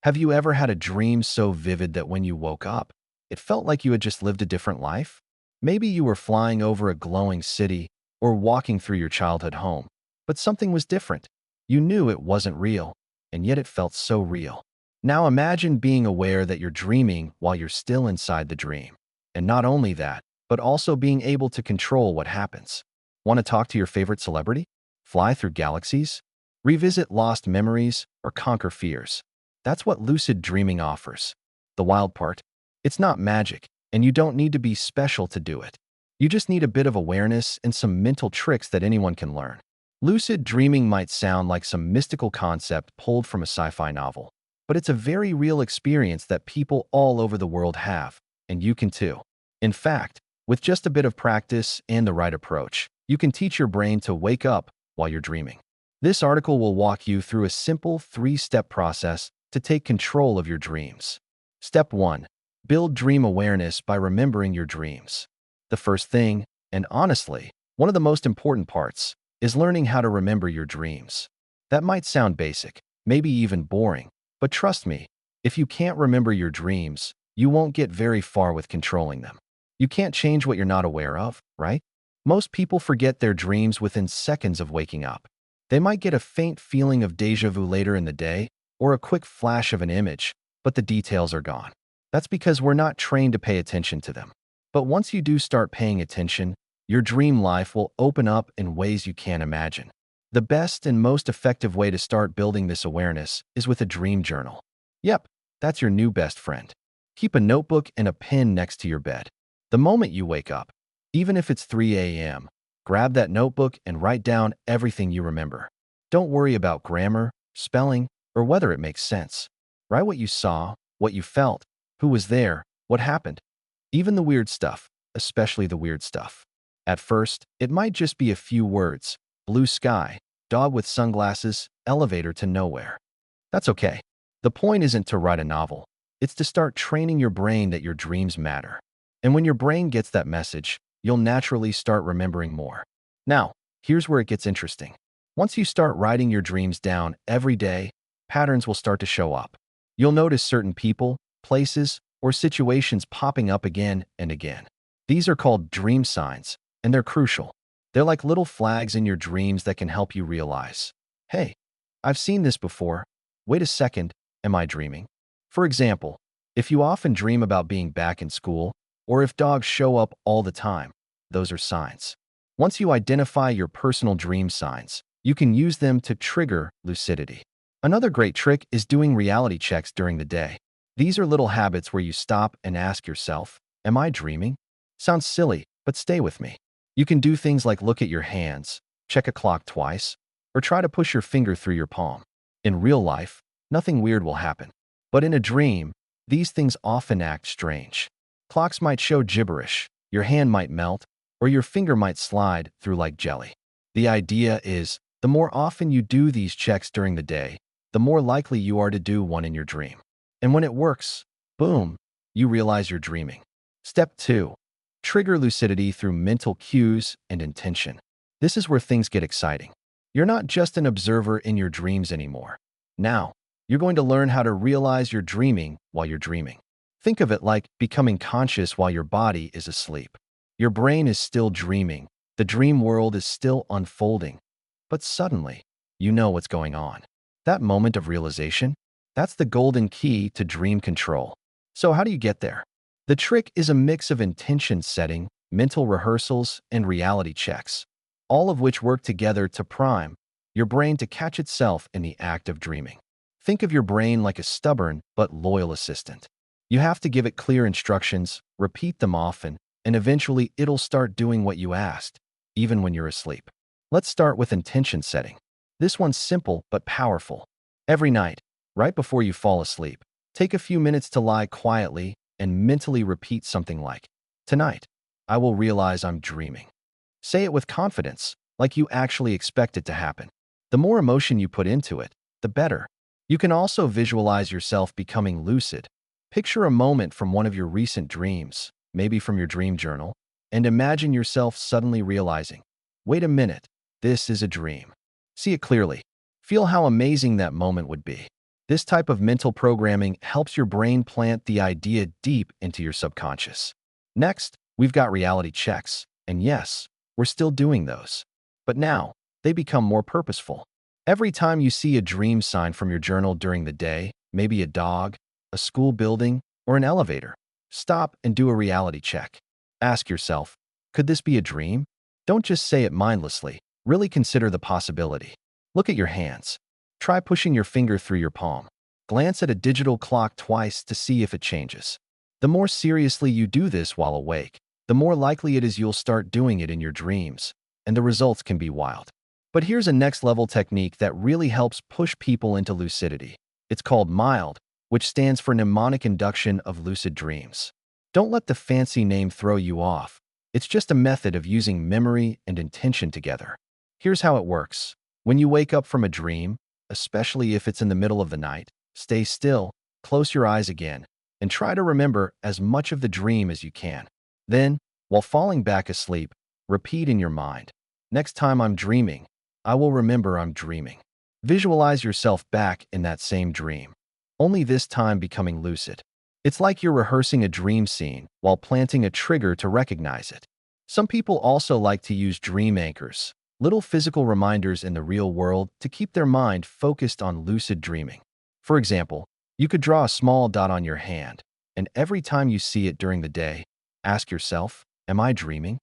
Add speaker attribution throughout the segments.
Speaker 1: Have you ever had a dream so vivid that when you woke up, it felt like you had just lived a different life? Maybe you were flying over a glowing city or walking through your childhood home, but something was different. You knew it wasn't real, and yet it felt so real. Now imagine being aware that you're dreaming while you're still inside the dream. And not only that, but also being able to control what happens. Want to talk to your favorite celebrity? Fly through galaxies? Revisit lost memories or conquer fears? That's what lucid dreaming offers. The wild part? It's not magic, and you don't need to be special to do it. You just need a bit of awareness and some mental tricks that anyone can learn. Lucid dreaming might sound like some mystical concept pulled from a sci-fi novel, but it's a very real experience that people all over the world have, and you can too. In fact, with just a bit of practice and the right approach, you can teach your brain to wake up while you're dreaming. This article will walk you through a simple 3-step process to take control of your dreams. Step 1. Build dream awareness by remembering your dreams. The first thing, and honestly, one of the most important parts, is learning how to remember your dreams. That might sound basic, maybe even boring, but trust me, if you can't remember your dreams, you won't get very far with controlling them. You can't change what you're not aware of, right? Most people forget their dreams within seconds of waking up. They might get a faint feeling of déjà vu later in the day, or a quick flash of an image, but the details are gone. That's because we're not trained to pay attention to them. But once you do start paying attention, your dream life will open up in ways you can't imagine. The best and most effective way to start building this awareness is with a dream journal. Yep, that's your new best friend. Keep a notebook and a pen next to your bed. The moment you wake up, even if it's 3 a.m., grab that notebook and write down everything you remember. Don't worry about grammar, spelling, or whether it makes sense. Write what you saw, what you felt, who was there, what happened. Even the weird stuff, especially the weird stuff. At first, it might just be a few words: blue sky, dog with sunglasses, elevator to nowhere. That's okay. The point isn't to write a novel. It's to start training your brain that your dreams matter. And when your brain gets that message, you'll naturally start remembering more. Now, here's where it gets interesting. Once you start writing your dreams down every day, patterns will start to show up. You'll notice certain people, places, or situations popping up again and again. These are called dream signs, and they're crucial. They're like little flags in your dreams that can help you realize, hey, I've seen this before. Wait a second, am I dreaming? For example, if you often dream about being back in school, or if dogs show up all the time, those are signs. Once you identify your personal dream signs, you can use them to trigger lucidity. Another great trick is doing reality checks during the day. These are little habits where you stop and ask yourself, am I dreaming? Sounds silly, but stay with me. You can do things like look at your hands, check a clock twice, or try to push your finger through your palm. In real life, nothing weird will happen. But in a dream, these things often act strange. Clocks might show gibberish, your hand might melt, or your finger might slide through like jelly. The idea is, the more often you do these checks during the day, the more likely you are to do one in your dream. And when it works, boom, you realize you're dreaming. Step 2. Trigger lucidity through mental cues and intention. This is where things get exciting. You're not just an observer in your dreams anymore. Now, you're going to learn how to realize you're dreaming while you're dreaming. Think of it like becoming conscious while your body is asleep. Your brain is still dreaming. The dream world is still unfolding. But suddenly, you know what's going on. That moment of realization, that's the golden key to dream control. So how do you get there? The trick is a mix of intention setting, mental rehearsals, and reality checks, all of which work together to prime your brain to catch itself in the act of dreaming. Think of your brain like a stubborn but loyal assistant. You have to give it clear instructions, repeat them often, and eventually it'll start doing what you asked, even when you're asleep. Let's start with intention setting. This one's simple but powerful. Every night, right before you fall asleep, take a few minutes to lie quietly and mentally repeat something like, tonight, I will realize I'm dreaming. Say it with confidence, like you actually expect it to happen. The more emotion you put into it, the better. You can also visualize yourself becoming lucid. Picture a moment from one of your recent dreams, maybe from your dream journal, and imagine yourself suddenly realizing, wait a minute, this is a dream. See it clearly. Feel how amazing that moment would be. This type of mental programming helps your brain plant the idea deep into your subconscious. Next, we've got reality checks. And yes, we're still doing those. But now, they become more purposeful. Every time you see a dream sign from your journal during the day, maybe a dog, a school building, or an elevator, stop and do a reality check. Ask yourself, could this be a dream? Don't just say it mindlessly. Really consider the possibility. Look at your hands. Try pushing your finger through your palm. Glance at a digital clock twice to see if it changes. The more seriously you do this while awake, the more likely it is you'll start doing it in your dreams, and the results can be wild. But here's a next-level technique that really helps push people into lucidity. It's called MILD, which stands for Mnemonic Induction of Lucid Dreams. Don't let the fancy name throw you off. It's just a method of using memory and intention together. Here's how it works. When you wake up from a dream, especially if it's in the middle of the night, stay still, close your eyes again, and try to remember as much of the dream as you can. Then, while falling back asleep, repeat in your mind, next time I'm dreaming, I will remember I'm dreaming. Visualize yourself back in that same dream, only this time becoming lucid. It's like you're rehearsing a dream scene while planting a trigger to recognize it. Some people also like to use dream anchors, little physical reminders in the real world to keep their mind focused on lucid dreaming. For example, you could draw a small dot on your hand, and every time you see it during the day, ask yourself, am I dreaming?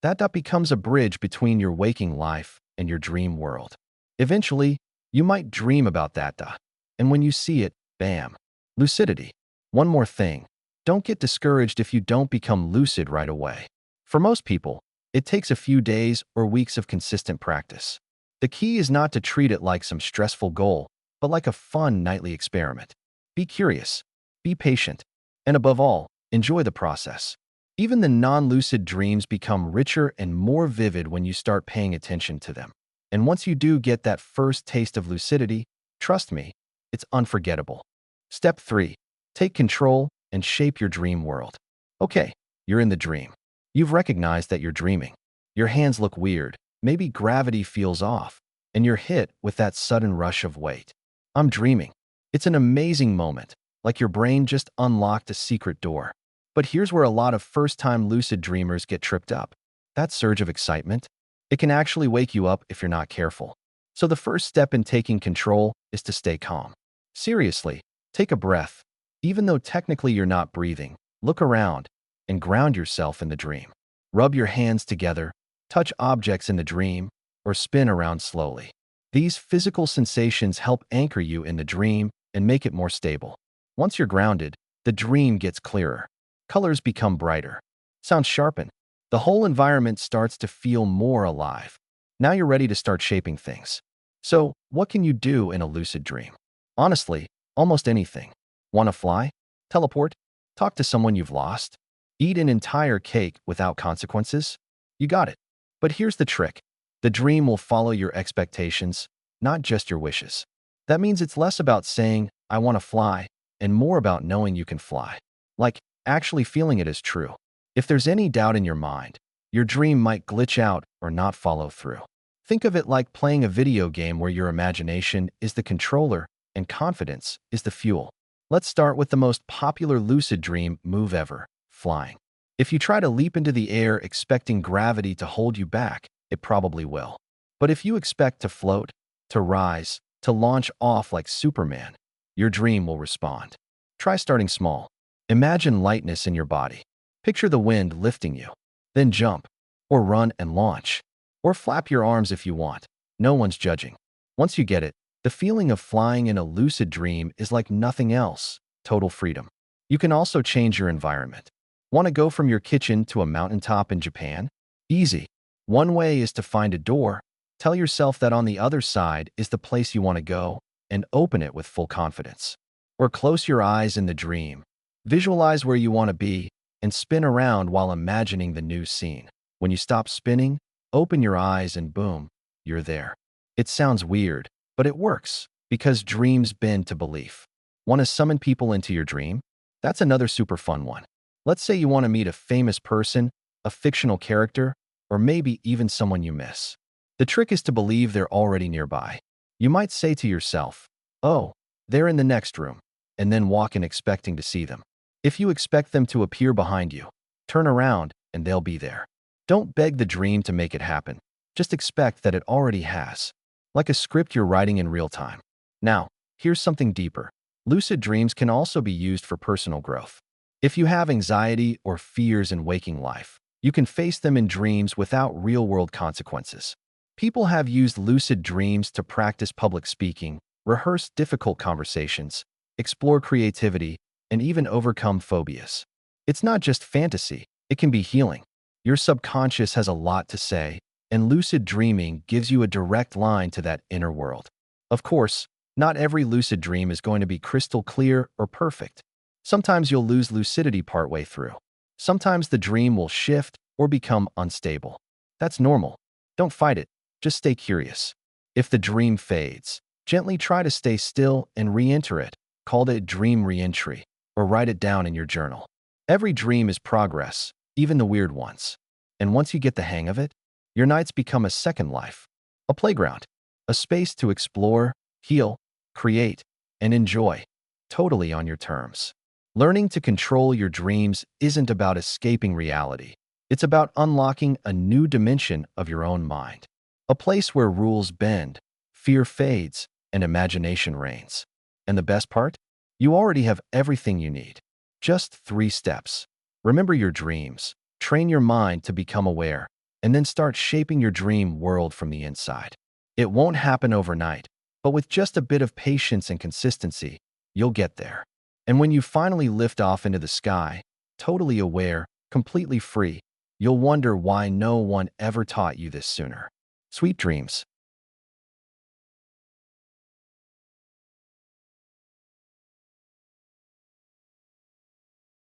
Speaker 1: That dot becomes a bridge between your waking life and your dream world. Eventually, you might dream about that dot, and when you see it, bam, lucidity. One more thing, don't get discouraged if you don't become lucid right away. For most people, it takes a few days or weeks of consistent practice. The key is not to treat it like some stressful goal, but like a fun nightly experiment. Be curious, be patient, and above all, enjoy the process. Even the non-lucid dreams become richer and more vivid when you start paying attention to them. And once you do get that first taste of lucidity, trust me, it's unforgettable. Step 3. Take control and shape your dream world. Okay, you're in the dream. You've recognized that you're dreaming. Your hands look weird, maybe gravity feels off, and you're hit with that sudden rush of weight. I'm dreaming. It's an amazing moment, like your brain just unlocked a secret door. But here's where a lot of first-time lucid dreamers get tripped up. That surge of excitement, it can actually wake you up if you're not careful. So the first step in taking control is to stay calm. Seriously, take a breath. Even though technically you're not breathing, look around and ground yourself in the dream. Rub your hands together, touch objects in the dream, or spin around slowly. These physical sensations help anchor you in the dream and make it more stable. Once you're grounded, the dream gets clearer. Colors become brighter. Sounds sharpen. The whole environment starts to feel more alive. Now you're ready to start shaping things. So, what can you do in a lucid dream? Honestly, almost anything. Want to fly? Teleport? Talk to someone you've lost? Eat an entire cake without consequences? You got it. But here's the trick. The dream will follow your expectations, not just your wishes. That means it's less about saying, I want to fly, and more about knowing you can fly. Like, actually feeling it as true. If there's any doubt in your mind, your dream might glitch out or not follow through. Think of it like playing a video game where your imagination is the controller and confidence is the fuel. Let's start with the most popular lucid dream move ever, flying. If you try to leap into the air expecting gravity to hold you back, it probably will. But if you expect to float, to rise, to launch off like Superman, your dream will respond. Try starting small. Imagine lightness in your body. Picture the wind lifting you. Then jump, or run and launch, or flap your arms if you want. No one's judging. Once you get it, the feeling of flying in a lucid dream is like nothing else, total freedom. You can also change your environment. Want to go from your kitchen to a mountaintop in Japan? Easy. One way is to find a door, tell yourself that on the other side is the place you want to go, and open it with full confidence. Or close your eyes in the dream. Visualize where you want to be, and spin around while imagining the new scene. When you stop spinning, open your eyes and boom, you're there. It sounds weird, but it works, because dreams bend to belief. Want to summon people into your dream? That's another super fun one. Let's say you want to meet a famous person, a fictional character, or maybe even someone you miss. The trick is to believe they're already nearby. You might say to yourself, oh, They're in the next room, and then walk in expecting to see them. If you expect them to appear behind you, turn around and they'll be there. Don't beg the dream to make it happen. Just expect that it already has, like a script you're writing in real time. Now, here's something deeper. Lucid dreams can also be used for personal growth. If you have anxiety or fears in waking life, you can face them in dreams without real-world consequences. People have used lucid dreams to practice public speaking, rehearse difficult conversations, explore creativity, and even overcome phobias. It's not just fantasy, it can be healing. Your subconscious has a lot to say, and lucid dreaming gives you a direct line to that inner world. Of course, not every lucid dream is going to be crystal clear or perfect. Sometimes you'll lose lucidity partway through. Sometimes the dream will shift or become unstable. That's normal. Don't fight it, just stay curious. If the dream fades, gently try to stay still and re-enter it. Call it dream re-entry, or write it down in your journal. Every dream is progress, even the weird ones. And once you get the hang of it, your nights become a second life, a playground, a space to explore, heal, create, and enjoy, totally on your terms. Learning to control your dreams isn't about escaping reality. It's about unlocking a new dimension of your own mind. A place where rules bend, fear fades, and imagination reigns. And the best part? You already have everything you need. Just 3 steps. Remember your dreams, train your mind to become aware, and then start shaping your dream world from the inside. It won't happen overnight, but with just a bit of patience and consistency, you'll get there. And when you finally lift off into the sky, totally aware, completely free, you'll wonder why no one ever taught you this sooner. Sweet dreams.